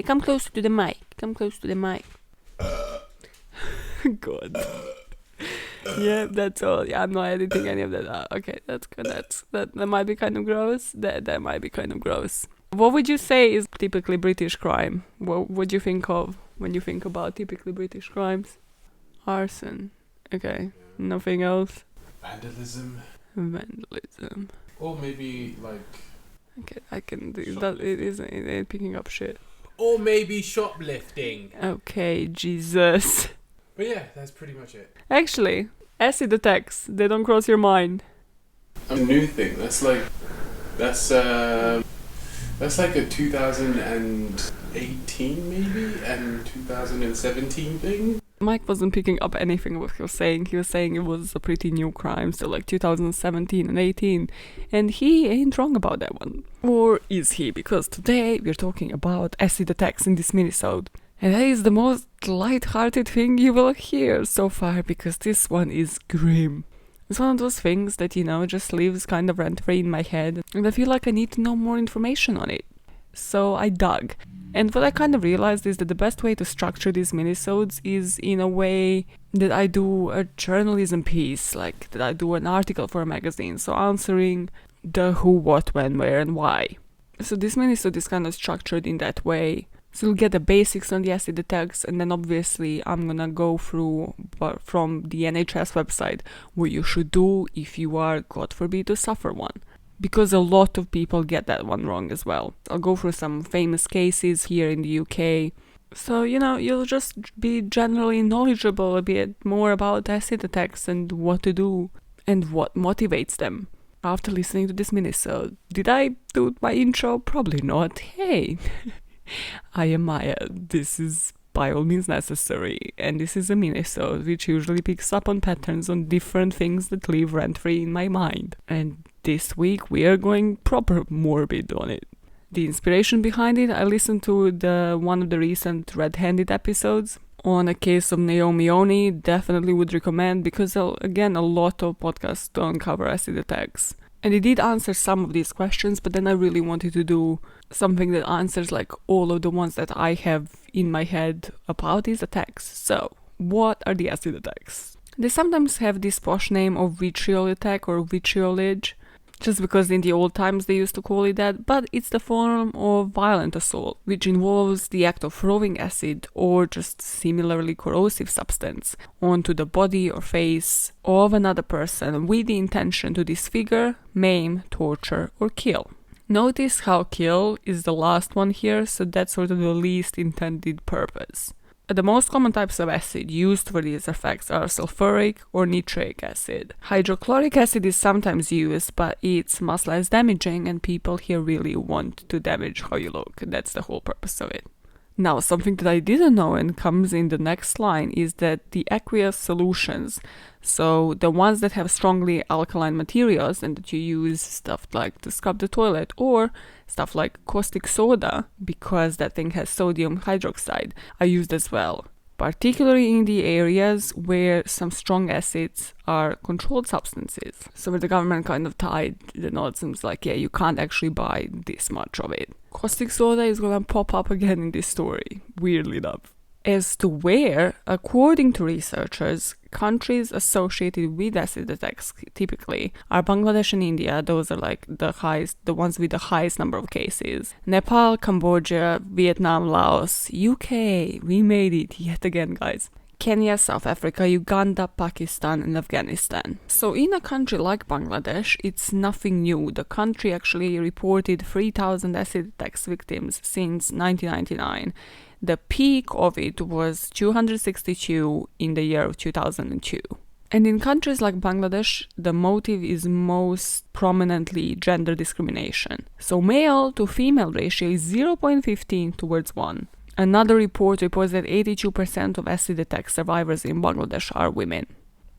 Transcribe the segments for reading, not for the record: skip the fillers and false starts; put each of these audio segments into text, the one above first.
Come closer to the mic. Come close to the mic. God. Yeah, that's all. Yeah, I'm not editing any of that out. Okay, that's good. That might be kind of gross. That might be kind of gross. What would you say is typically British crime? What would you think of when you think about typically British crimes? Arson. Okay. Nothing else? Vandalism. Or maybe like... Okay, I can do that. It ain't picking up shit. Or maybe shoplifting. Okay, Jesus. But yeah, that's pretty much it. Actually, acid attacks, they don't cross your mind. A new thing. That's like a 2018 maybe and 2017 thing. Mike wasn't picking up anything what he was saying. He was saying it was a pretty new crime, so like 2017 and 18. And he ain't wrong about that one. Or is he? Because today we're talking about acid attacks in this minisode. And that is the most light-hearted thing you will hear so far, because this one is grim. It's one of those things that, just lives kind of rent-free in my head, and I feel like I need to know more information on it. So I dug. And what I kind of realized is that the best way to structure these minisodes is in a way that I do a journalism piece, like that I do an article for a magazine, so answering the who, what, when, where, and why. So this minisode is kind of structured in that way. So you'll get the basics on the acid attacks, and then obviously I'm gonna go through from the NHS website what you should do if you are, God forbid, to suffer one. Because a lot of people get that one wrong as well. I'll go through some famous cases here in the UK. So, you'll just be generally knowledgeable a bit more about acid attacks and what to do and what motivates them. After listening to this minisode, did I do my intro? Probably not. Hey! I am Maya. This is by all means necessary, and this is a minisode which usually picks up on patterns on different things that live rent-free in my mind. And this week we are going proper morbid on it. The inspiration behind it, I listened to one of the recent Red-Handed episodes on a case of Naomi Oni. Definitely would recommend, because again, a lot of podcasts don't cover acid attacks. And it did answer some of these questions, but then I really wanted to do something that answers like all of the ones that I have in my head about these attacks. So, what are the acid attacks? They sometimes have this posh name of vitriol attack or vitriolage, just because in the old times they used to call it that, but it's the form of violent assault, which involves the act of throwing acid or just similarly corrosive substance onto the body or face of another person with the intention to disfigure, maim, torture, or kill. Notice how kill is the last one here, so that's sort of the least intended purpose. The most common types of acid used for these effects are sulfuric or nitric acid. Hydrochloric acid is sometimes used, but it's much less damaging, and people here really want to damage how you look. That's the whole purpose of it. Now, something that I didn't know and comes in the next line is that the aqueous solutions, so the ones that have strongly alkaline materials and that you use stuff like to scrub the toilet, or stuff like caustic soda, because that thing has sodium hydroxide, are used as well. Particularly in the areas where some strong acids are controlled substances. So where the government kind of tied the knots and was like, yeah, you can't actually buy this much of it. Caustic soda is gonna pop up again in this story, weirdly enough. As to where, according to researchers, countries associated with acid attacks typically are Bangladesh and India. Those are like the ones with the highest number of cases. Nepal, Cambodia, Vietnam, Laos, UK, we made it yet again, guys. Kenya, South Africa, Uganda, Pakistan, and Afghanistan. So in a country like Bangladesh, it's nothing new. The country actually reported 3,000 acid attacks victims since 1999. The peak of it was 262 in the year of 2002. And in countries like Bangladesh, the motive is most prominently gender discrimination. So male to female ratio is 0.15 towards 1. Another report reports that 82% of acid attack survivors in Bangladesh are women.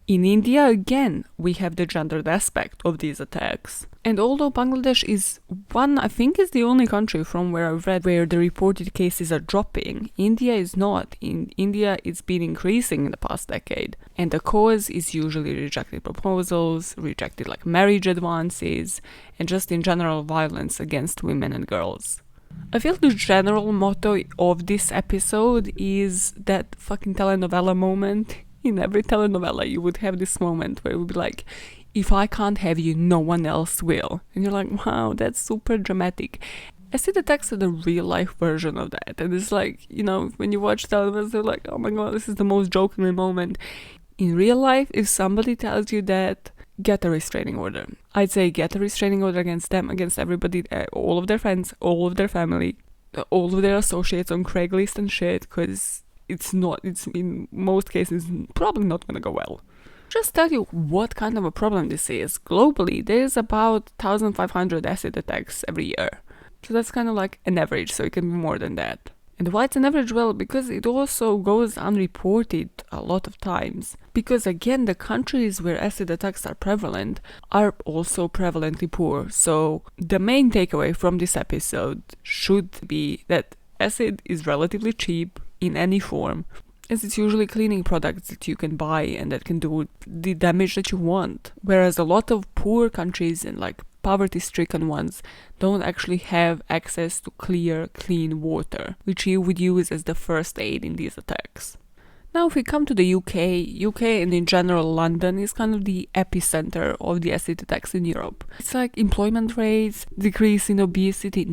In India, again, we have the gendered aspect of these attacks. And although Bangladesh is the only country from where I've read where the reported cases are dropping, India is not. In India, it's been increasing in the past decade. And the cause is usually rejected proposals, rejected marriage advances, and just in general violence against women and girls. I feel the general motto of this episode is that fucking telenovela moment. In every telenovela, you would have this moment where it would be like, if I can't have you, no one else will. And you're like, wow, that's super dramatic. I see the text of the real life version of that. And it's like, you know, when you watch telenovelas, they're like, oh my god, this is the most jokingly moment. In real life, if somebody tells you that, get a restraining order. I'd say get a restraining order against them, against everybody, all of their friends, all of their family, all of their associates on Craigslist and shit, because it's in most cases probably not gonna go well. Just tell you what kind of a problem this is. Globally, there's about 1,500 acid attacks every year. So that's kind of like an average, so it can be more than that. And why it's an average? Well, because it also goes unreported a lot of times. Because again, the countries where acid attacks are prevalent are also prevalently poor. So the main takeaway from this episode should be that acid is relatively cheap in any form, as it's usually cleaning products that you can buy and that can do the damage that you want. Whereas a lot of poor countries and like poverty-stricken ones don't actually have access to clear, clean water, which you would use as the first aid in these attacks. Now if we come to the UK and in general London is kind of the epicenter of the acid attacks in Europe. It's like employment rates, decrease in obesity,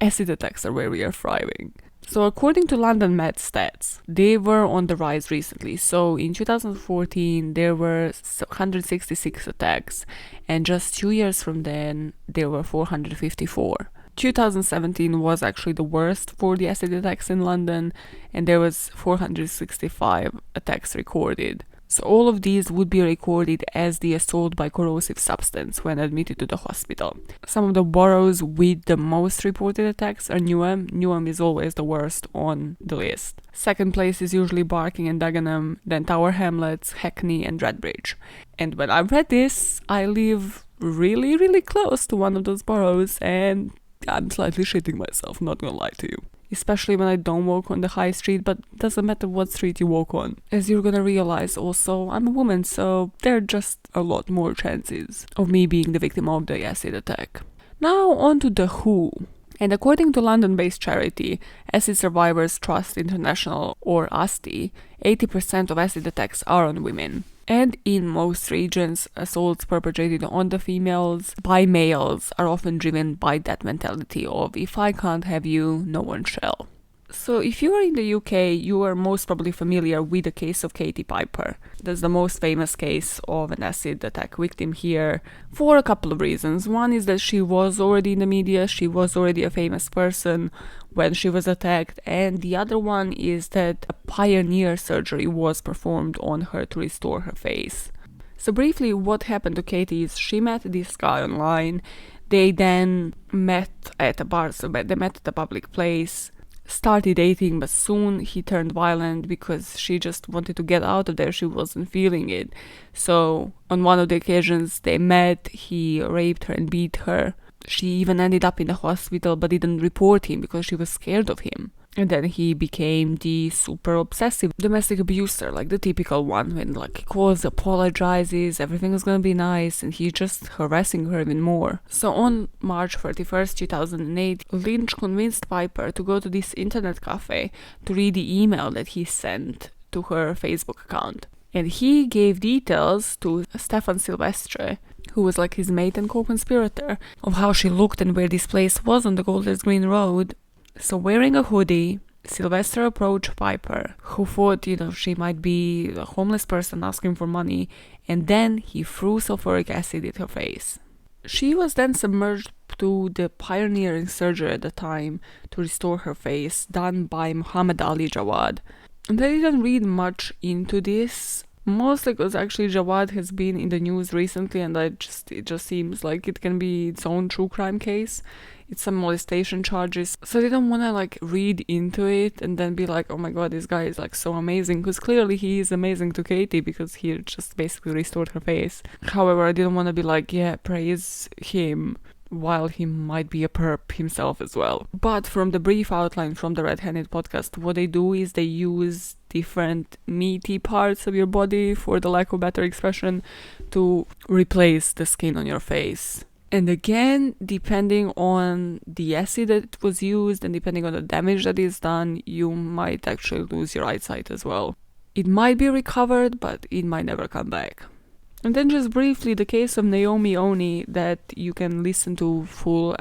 acid attacks are where we are thriving. So according to London Med Stats, they were on the rise recently. So in 2014, there were 166 attacks, and just 2 years from then, there were 454. 2017 was actually the worst for the acid attacks in London, and there was 465 attacks recorded. So all of these would be recorded as the assault by corrosive substance when admitted to the hospital. Some of the boroughs with the most reported attacks are Newham. Newham is always the worst on the list. Second place is usually Barking and Dagenham, then Tower Hamlets, Hackney and Redbridge. And when I read this, I live really, really close to one of those boroughs, and I'm slightly shitting myself, not gonna lie to you. Especially when I don't walk on the high street, but doesn't matter what street you walk on. As you're gonna realize also, I'm a woman, so there are just a lot more chances of me being the victim of the acid attack. Now on to the WHO. And according to London-based charity Acid Survivors Trust International, or ASTI, 80% of acid attacks are on women. And in most regions, assaults perpetrated on the females by males are often driven by that mentality of, if I can't have you, no one shall. So if you are in the UK, you are most probably familiar with the case of Katie Piper. That's the most famous case of an acid attack victim here for a couple of reasons. One is that she was already in the media, she was already a famous person when she was attacked, and the other one is that a pioneer surgery was performed on her to restore her face. So briefly, what happened to Katie is she met this guy online. They then met at a bar, so they met at a public place, started dating, but soon he turned violent because she just wanted to get out of there. She wasn't feeling it. So on one of the occasions they met, he raped her and beat her. She even ended up in the hospital but didn't report him because she was scared of him. And then he became the super obsessive domestic abuser, like the typical one, when like he calls, apologizes, everything is gonna be nice, and he's just harassing her even more. So on March 31st, 2008, Lynch convinced Piper to go to this internet cafe to read the email that he sent to her Facebook account. And he gave details to Stefan Silvestre, who was like his mate and co-conspirator, of how she looked and where this place was on the Golders Green Road. So wearing a hoodie, Sylvester approached Piper, who thought, she might be a homeless person asking for money, and then he threw sulfuric acid at her face. She was then submerged to the pioneering surgery at the time to restore her face, done by Muhammad Ali Jawad. And I didn't read much into this, mostly because actually Jawad has been in the news recently, and it just seems like it can be its own true crime case. It's some molestation charges, so I didn't want to read into it and then be like, oh my god, this guy is so amazing, because clearly he is amazing to Katie because he just basically restored her face. However, I didn't want to be like, yeah, praise him, while he might be a perp himself as well. But from the brief outline from the Red Handed podcast, what they do is they use different meaty parts of your body, for the lack of better expression, to replace the skin on your face. And again, depending on the acid that was used and depending on the damage that is done, you might actually lose your eyesight as well. It might be recovered, but it might never come back. And then just briefly, the case of Naomi Oni that you can listen to full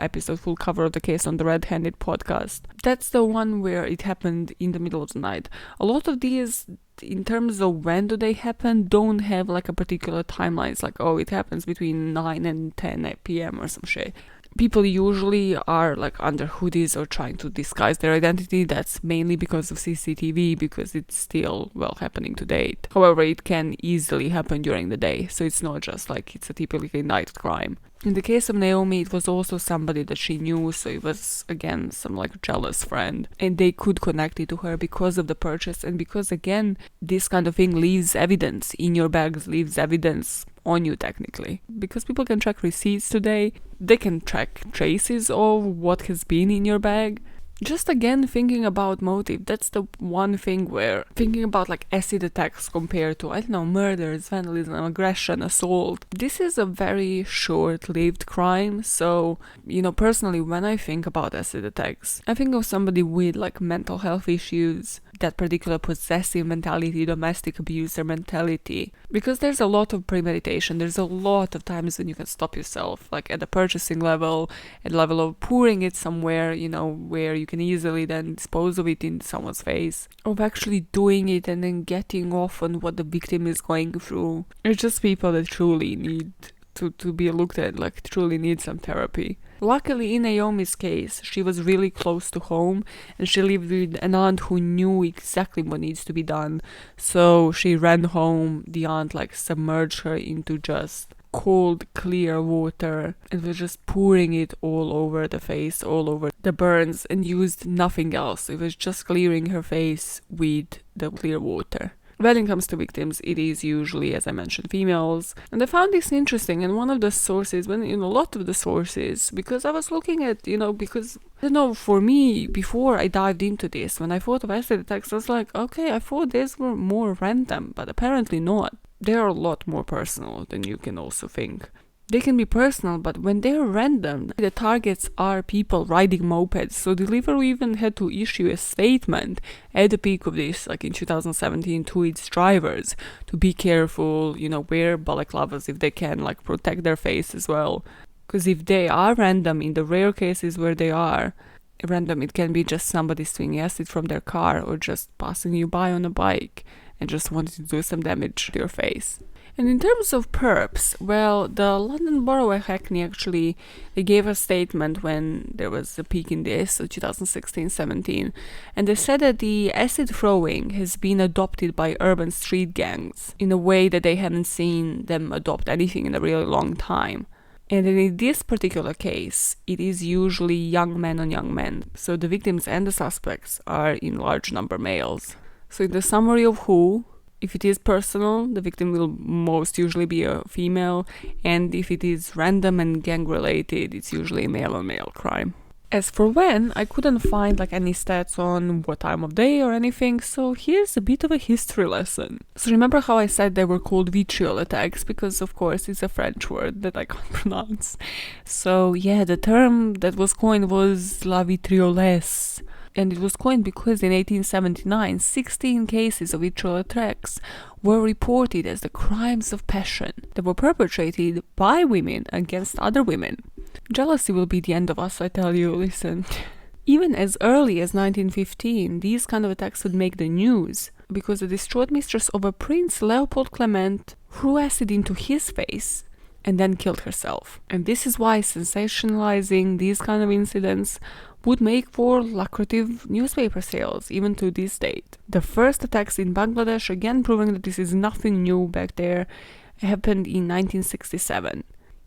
cover of the case on the Red Handed podcast. That's the one where it happened in the middle of the night. A lot of these, in terms of when do they happen, don't have like a particular timeline. It's like, oh, it happens between 9 and 10 p.m. or some shit. People usually are like under hoodies or trying to disguise their identity. That's mainly because of CCTV, because it's still, well, happening to date. However, it can easily happen during the day, so it's not just like it's a typically night crime. In the case of Naomi, it was also somebody that she knew, so it was, again, some like jealous friend. And they could connect it to her because of the purchase and because, again, this kind of thing leaves evidence in your bags, leaves evidence on you technically. Because people can track receipts today, they can track traces of what has been in your bag. Just again thinking about motive, that's the one thing where thinking about like acid attacks compared to, I don't know, murders, vandalism, aggression, assault. This is a very short-lived crime, so, you know, personally when I think about acid attacks, I think of somebody with like mental health issues, that particular possessive mentality, domestic abuser mentality, because there's a lot of premeditation, there's a lot of times when you can stop yourself, like at the purchasing level, at the level of pouring it somewhere, you know, where you can easily then dispose of it in someone's face, of actually doing it and then getting off on what the victim is going through. It's just people that truly need to be looked at, like truly need some therapy. Luckily, in Naomi's case, she was really close to home and she lived with an aunt who knew exactly what needs to be done. So she ran home, the aunt like submerged her into just cold, clear water and was just pouring it all over the face, all over the burns, and used nothing else. It was just clearing her face with the clear water. When it comes to victims, it is usually, as I mentioned, females. And I found this interesting, and one of the sources, when in a lot of the sources, because I was looking at, you know, because, I don't know, for me, before I dived into this, when I thought of acid attacks, I was like, okay, I thought these were more random, but apparently not. They are a lot more personal than you can also think. They can be personal, but when they're random, the targets are people riding mopeds. So Deliveroo even had to issue a statement at the peak of this, like in 2017, to its drivers to be careful, you know, wear balaclavas if they can, like protect their face as well. Because if they are random, in the rare cases where they are random, it can be just somebody swinging acid from their car or just passing you by on a bike and just wanting to do some damage to your face. And in terms of perps, well, the London Borough of Hackney actually, they gave a statement when there was a peak in this, so 2016-17, and they said that the acid throwing has been adopted by urban street gangs in a way that they haven't seen them adopt anything in a really long time. And in this particular case, it is usually young men on young men, so the victims and the suspects are in large number males. So in the summary of who, if it is personal, the victim will most usually be a female, and if it is random and gang-related, it's usually a male-on-male crime. As for when, I couldn't find like any stats on what time of day or anything, so here's a bit of a history lesson. So remember how I said they were called vitriol attacks, because of course it's a French word that I can't pronounce. So yeah, the term that was coined was la vitriolesse. And it was coined because in 1879, 16 cases of vitriol attacks were reported as the crimes of passion that were perpetrated by women against other women. Jealousy will be the end of us, I tell you, listen. Even as early as 1915, these kind of attacks would make the news because the distraught mistress of a Prince Leopold Clement threw acid into his face and then killed herself. And this is why sensationalizing these kind of incidents would make for lucrative newspaper sales, even to this date. The first attacks in Bangladesh, again proving that this is nothing new back there, happened in 1967.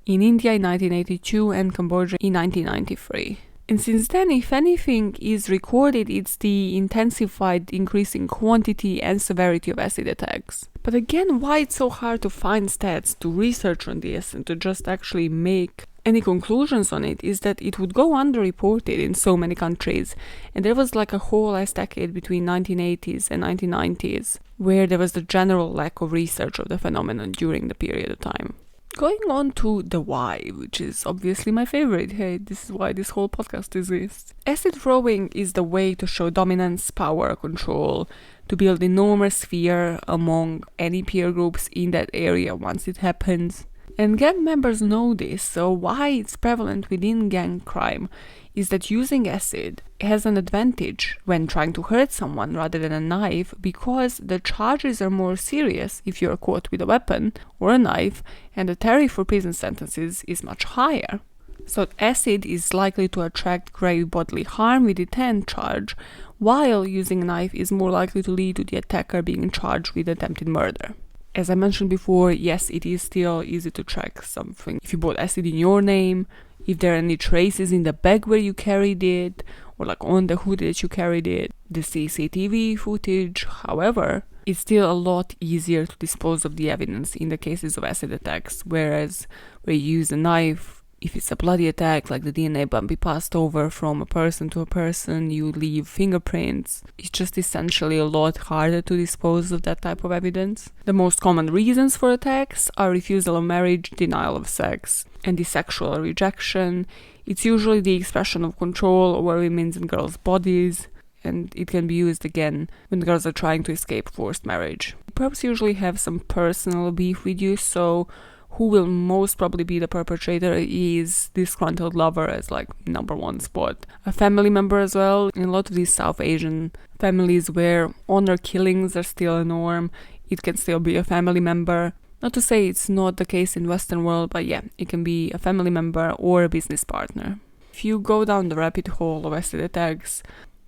In India in 1982 and Cambodia in 1993. And since then, if anything is recorded, it's the intensified increasing quantity and severity of acid attacks. But again, why it's so hard to find stats, to research on this, and to just actually make any conclusions on it is that it would go underreported in so many countries. And there was like a whole last decade between 1980s and 1990s, where there was the general lack of research of the phenomenon during the period of time. Going on to the why, which is obviously my favorite. Hey, this is why this whole podcast exists. Acid throwing is the way to show dominance, power, control, to build enormous fear among any peer groups in that area once it happens. And gang members know this, so why it's prevalent within gang crime is that using acid has an advantage when trying to hurt someone rather than a knife, because the charges are more serious if you're caught with a weapon or a knife, and the tariff for prison sentences is much higher. So acid is likely to attract grave bodily harm with the 10 charge, while using a knife is more likely to lead to the attacker being charged with attempted murder. As I mentioned before, yes, it is still easy to track something. If you bought acid in your name, if there are any traces in the bag where you carried it, or like on the hood that you carried it, the CCTV footage. However, it's still a lot easier to dispose of the evidence in the cases of acid attacks, whereas where you use a knife, if it's a bloody attack, like the DNA might be passed over from a person to a person, you leave fingerprints. It's just essentially a lot harder to dispose of that type of evidence. The most common reasons for attacks are refusal of marriage, denial of sex, and the sexual rejection. It's usually the expression of control over women's and girls' bodies, and it can be used again when girls are trying to escape forced marriage. Perps usually have some personal beef with you, so who will most probably be the perpetrator is disgruntled lover as like number one spot. A family member as well. In a lot of these South Asian families where honor killings are still a norm, it can still be a family member. Not to say it's not the case in Western world, but yeah, it can be a family member or a business partner. If you go down the rabbit hole of acid attacks,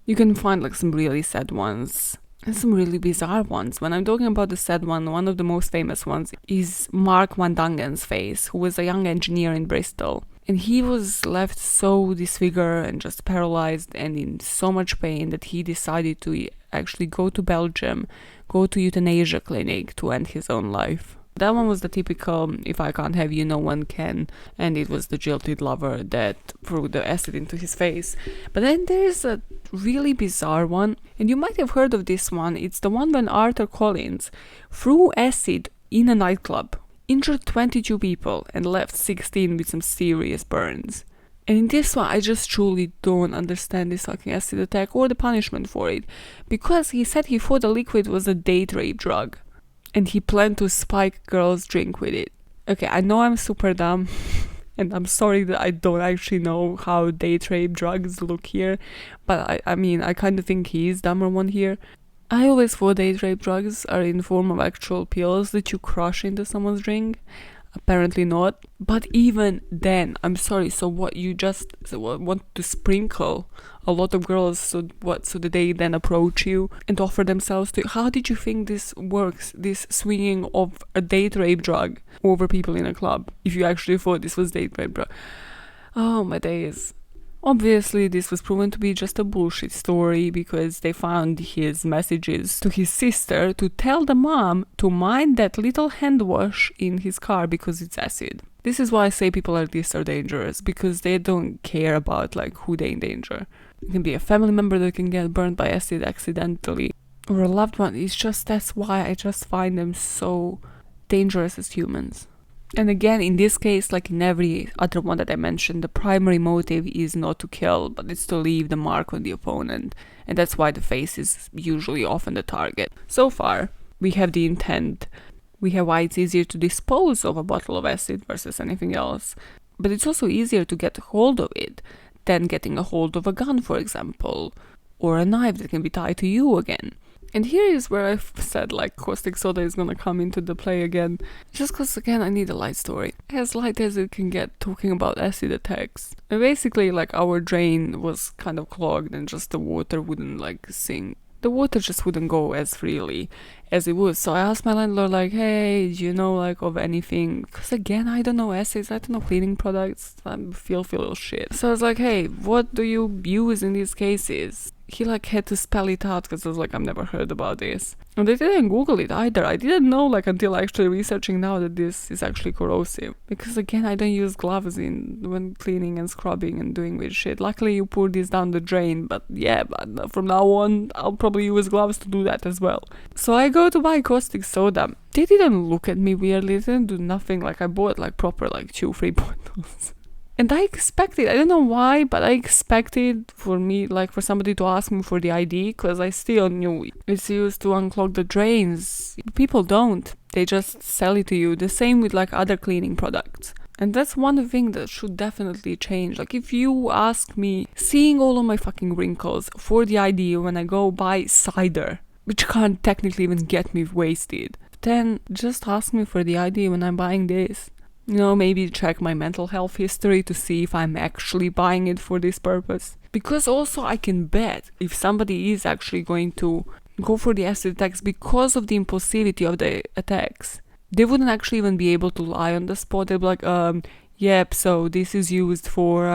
you can find like some really sad ones and some really bizarre ones. When I'm talking about the sad one of the most famous ones is Mark Van Dangen's face, who was a young engineer in Bristol. And he was left so disfigured and just paralyzed and in so much pain that he decided to actually go to Belgium, go to euthanasia clinic to end his own life. That one was the typical, if I can't have you, no one can. And it was the jilted lover that threw the acid into his face. But then there's a really bizarre one, and you might have heard of this one. It's the one when Arthur Collins threw acid in a nightclub, injured 22 people, and left 16 with some serious burns. And in this one, I just truly don't understand this fucking acid attack or the punishment for it. Because he said he thought the liquid was a date rape drug. And he planned to spike girls' drink with it. Okay, I know I'm super dumb. And I'm sorry that I don't actually know how date rape drugs look here. But I mean, I kind of think he's dumber one here. I always thought date rape drugs are in the form of actual pills that you crush into someone's drink. Apparently not. But even then, I'm sorry, so what, you just want to sprinkle a lot of girls so that they then approach you and offer themselves to you? How did you think this works, this swinging of a date rape drug over people in a club, if you actually thought this was date rape drug? Oh my days. Obviously, this was proven to be just a bullshit story because they found his messages to his sister to tell the mom to mind that little hand wash in his car because it's acid. This is why I say people like this are dangerous, because they don't care about like who they endanger. It can be a family member that can get burned by acid accidentally, or a loved one. It's just, that's why I just find them so dangerous as humans. And again, in this case, like in every other one that I mentioned, the primary motive is not to kill, but it's to leave the mark on the opponent. And that's why the face is usually often the target. So far, we have the intent. We have why it's easier to dispose of a bottle of acid versus anything else. But it's also easier to get a hold of it than getting a hold of a gun, for example, or a knife that can be tied to you again. And here is where I've said like caustic soda is gonna come into the play again. Just cause again I need a light story. As light as it can get talking about acid attacks. And basically like our drain was kind of clogged and just the water wouldn't like sink. The water just wouldn't go as freely as it would. So I asked my landlord like, hey, do you know like of anything? Because again, I don't know acids, I don't know cleaning products. I'm filthy little shit. So I was like, hey, what do you use in these cases? He like had to spell it out because I was like, I've never heard about this. And I didn't Google it either. I didn't know like until actually researching now that this is actually corrosive. Because again, I don't use gloves when cleaning and scrubbing and doing weird shit. Luckily you pour this down the drain, but yeah, but from now on I'll probably use gloves to do that as well. So I go go to buy caustic soda, they didn't look at me weirdly, they didn't do nothing. Like I bought like proper like 2-3 bottles. And I expected, I don't know why, but I expected for me, like for somebody to ask me for the ID, because I still knew it's used to unclog the drains. People don't. They just sell it to you. The same with like other cleaning products. And that's one thing that should definitely change. Like if you ask me, seeing all of my fucking wrinkles for the ID when I go buy cider, which can't technically even get me wasted, then just ask me for the ID when I'm buying this. You know, maybe check my mental health history to see if I'm actually buying it for this purpose. Because also I can bet if somebody is actually going to go for the acid attacks because of the impulsivity of the attacks, they wouldn't actually even be able to lie on the spot. They'd be like, yep, so this is used for,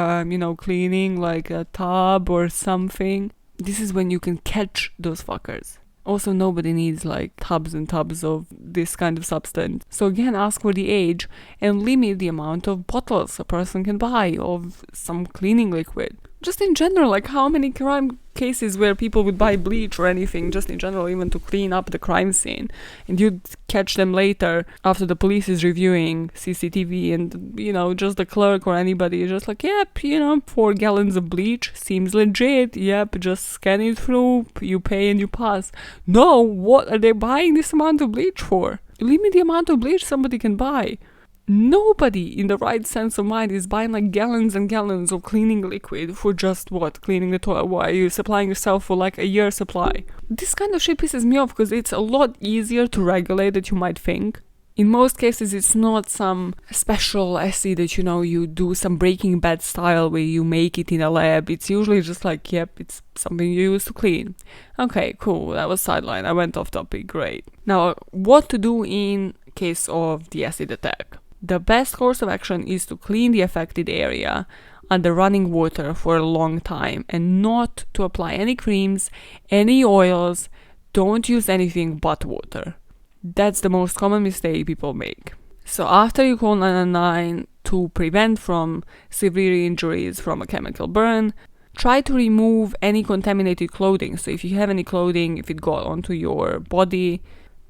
cleaning like a tub or something. This is when you can catch those fuckers. Also, nobody needs like tubs and tubs of this kind of substance. So again, ask for the age and limit the amount of bottles a person can buy of some cleaning liquid. Just in general, like how many crime cases where people would buy bleach or anything, just in general, even to clean up the crime scene, and you'd catch them later after the police is reviewing CCTV, and just the clerk or anybody is just like, yep, 4 gallons of bleach seems legit, yep, just scan it through, you pay and you pass. No, what are they buying this amount of bleach for? Limit the amount of bleach somebody can buy. Nobody in the right sense of mind is buying like gallons and gallons of cleaning liquid for just what? Cleaning the toilet? Why are you supplying yourself for like a year's supply? This kind of shit pisses me off because it's a lot easier to regulate than you might think. In most cases, it's not some special essay that, you do some Breaking Bad style where you make it in a lab. It's usually just like, yep, it's something you use to clean. Okay, cool. That was sideline. I went off topic. Great. Now, what to do in case of the acid attack? The best course of action is to clean the affected area under running water for a long time and not to apply any creams, any oils. Don't use anything but water. That's the most common mistake people make. So after you call 999 to prevent from severe injuries from a chemical burn, try to remove any contaminated clothing. So if you have any clothing, if it got onto your body,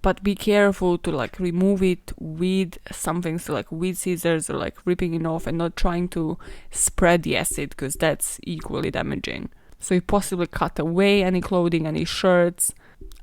but be careful to remove it with something, so with scissors or ripping it off and not trying to spread the acid because that's equally damaging. So you possibly cut away any clothing, any shirts,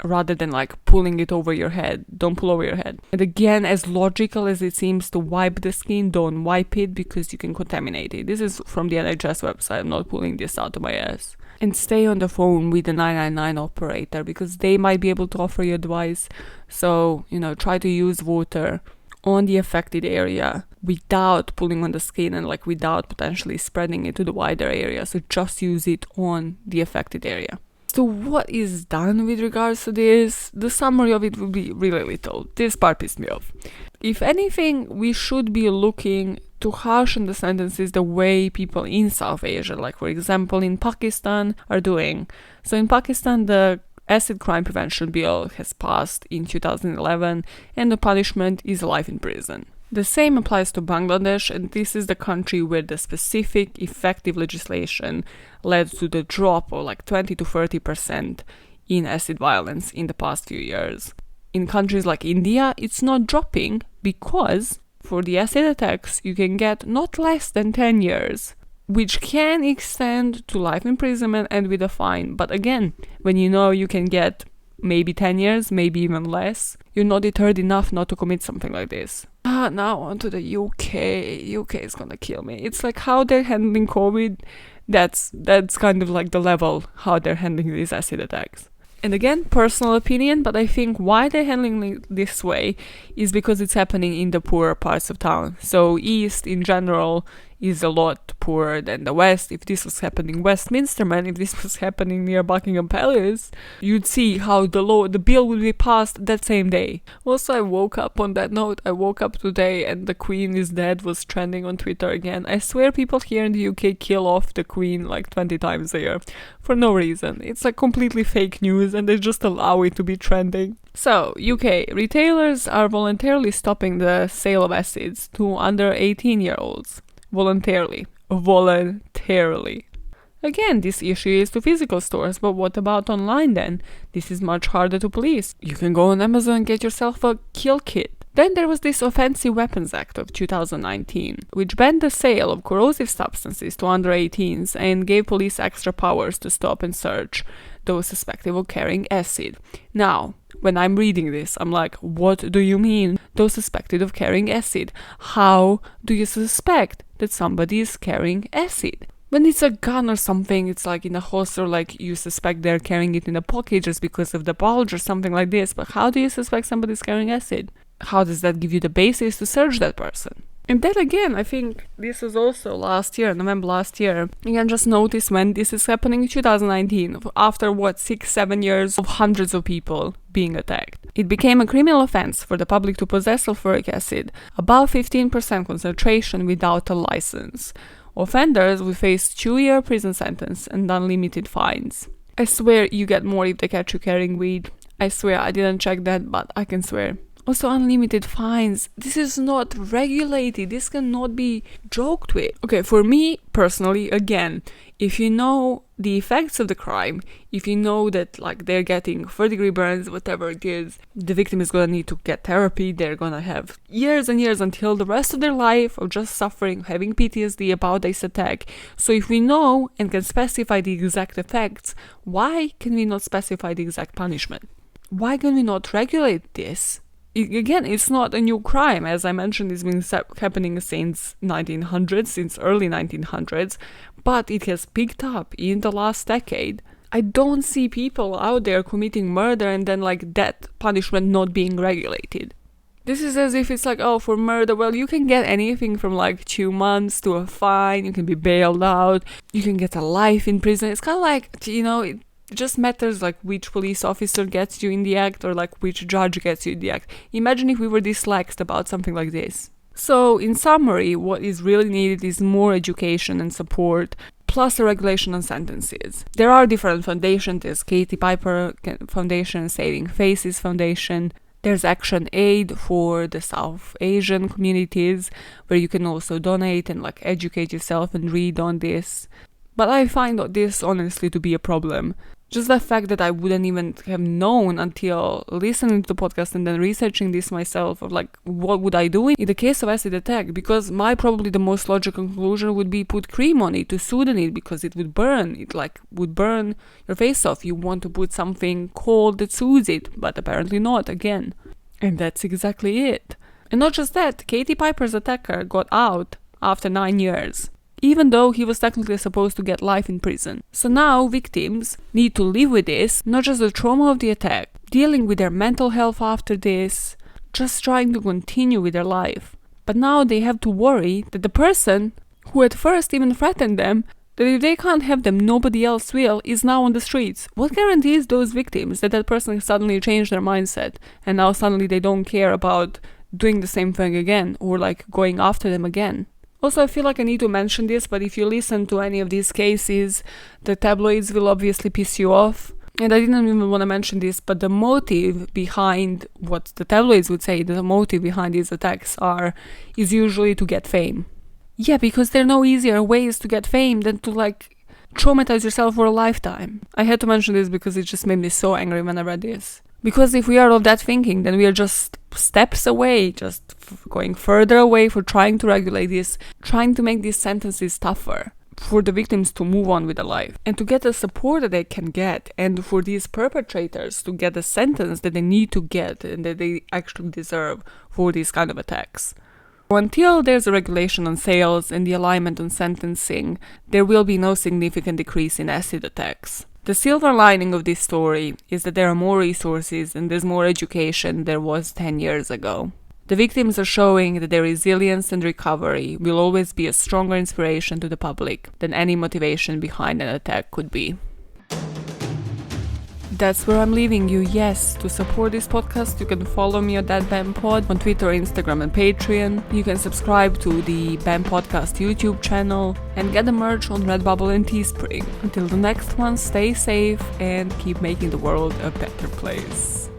rather than pulling it over your head. Don't pull over your head. And again, as logical as it seems to wipe the skin, don't wipe it because you can contaminate it. This is from the NHS website. I'm not pulling this out of my ass. And stay on the phone with the 999 operator because they might be able to offer you advice. So, try to use water on the affected area without pulling on the skin and without potentially spreading it to the wider area. So just use it on the affected area. So what is done with regards to this? The summary of it will be really little. This part pissed me off. If anything, we should be looking to harshen the sentences the way people in South Asia, for example in Pakistan, are doing. So in Pakistan, the Acid Crime Prevention Bill has passed in 2011 and the punishment is life in prison. The same applies to Bangladesh, and this is the country where the specific effective legislation led to the drop of 20 to 30% in acid violence in the past few years. In countries like India, it's not dropping because for the acid attacks, you can get not less than 10 years, which can extend to life imprisonment and with a fine. But again, when you can get maybe 10 years, maybe even less, you're not deterred enough not to commit something like this. Now on to the UK. UK is gonna kill me. It's how they're handling COVID. That's kind of the level how they're handling these acid attacks. And again, personal opinion, but I think why they're handling it this way is because it's happening in the poorer parts of town. So East in general is a lot poorer than the West. If this was happening in Westminster, man, if this was happening near Buckingham Palace, you'd see how the bill would be passed that same day. Also, I woke up on that note. I woke up today and the Queen is dead was trending on Twitter again. I swear people here in the UK kill off the Queen 20 times a year for no reason. It's completely fake news and they just allow it to be trending. So, UK retailers are voluntarily stopping the sale of acids to under 18-year-olds. Voluntarily. Again, this issue is to physical stores, but what about online then? This is much harder to police. You can go on Amazon and get yourself a kill kit. Then there was this Offensive Weapons Act of 2019, which banned the sale of corrosive substances to under 18s and gave police extra powers to stop and search those suspected of carrying acid. Now, when I'm reading this, I'm like, what do you mean, those suspected of carrying acid? How do you suspect that somebody is carrying acid? When it's a gun or something, it's like in a holster, like you suspect they're carrying it in a pocket just because of the bulge or something like this. But how do you suspect somebody's carrying acid? How does that give you the basis to search that person? And then again, I think this was also November last year. You can just notice when this is happening in 2019, after 6-7 years of hundreds of people being attacked. It became a criminal offense for the public to possess sulfuric acid above 15% concentration without a license. Offenders will face 2-year prison sentence and unlimited fines. I swear you get more if they catch you carrying weed. I swear I didn't check that, but I can swear. Also unlimited fines. This is not regulated. This cannot be joked with. Okay, for me personally, again, if you know the effects of the crime, if you know that like they're getting 3rd-degree burns, whatever it is, the victim is gonna need to get therapy, they're gonna have years and years until the rest of their life of just suffering, having PTSD about this attack. So if we know and can specify the exact effects, why can we not specify the exact punishment? Why can we not regulate this? Again, it's not a new crime. As I mentioned, it's been happening since early 1900s, but it has picked up in the last decade. I don't see people out there committing murder and then like that punishment not being regulated. This is as if it's like, oh, for murder, well, you can get anything from like 2 months to a fine, you can be bailed out, you can get a life in prison. It's kind of like, it just matters like which police officer gets you in the act or like which judge gets you in the act. Imagine if we were this lax about something like this. So in summary, what is really needed is more education and support, plus a regulation on sentences. There are different foundations. There's Katie Piper Foundation, Saving Faces Foundation. There's Action Aid for the South Asian communities, where you can also donate and like educate yourself and read on this. But I find this honestly to be a problem. Just the fact that I wouldn't even have known until listening to the podcast and then researching this myself, of like, what would I do in the case of acid attack? Because probably the most logical conclusion would be put cream on it to soothe it, because it would burn. It like would burn your face off. You want to put something cold that soothes it, but apparently not again. And that's exactly it. And not just that, Katie Piper's attacker got out after 9 years, even though he was technically supposed to get life in prison. So now victims need to live with this, not just the trauma of the attack, dealing with their mental health after this, just trying to continue with their life. But now they have to worry that the person who at first even threatened them, that if they can't have them, nobody else will, is now on the streets. What guarantees those victims that person suddenly changed their mindset and now suddenly they don't care about doing the same thing again or like going after them again? Also, I feel like I need to mention this, but if you listen to any of these cases, the tabloids will obviously piss you off. And I didn't even want to mention this, but the motive behind what the tabloids would say, the motive behind these attacks is usually to get fame. Yeah, because there are no easier ways to get fame than to like traumatize yourself for a lifetime. I had to mention this because it just made me so angry when I read this. Because if we are of that thinking, then we are just steps away, just going further away for trying to regulate this, trying to make these sentences tougher for the victims to move on with their life and to get the support that they can get, and for these perpetrators to get the sentence that they need to get and that they actually deserve for these kind of attacks. Until there's a regulation on sales and the alignment on sentencing, there will be no significant decrease in acid attacks. The silver lining of this story is that there are more resources and there's more education than there was 10 years ago. The victims are showing that their resilience and recovery will always be a stronger inspiration to the public than any motivation behind an attack could be. That's where I'm leaving you. Yes, to support this podcast, you can follow me at BAMPod on Twitter, Instagram, and Patreon. You can subscribe to the BAM Podcast YouTube channel and get the merch on Redbubble and Teespring. Until the next one, stay safe and keep making the world a better place.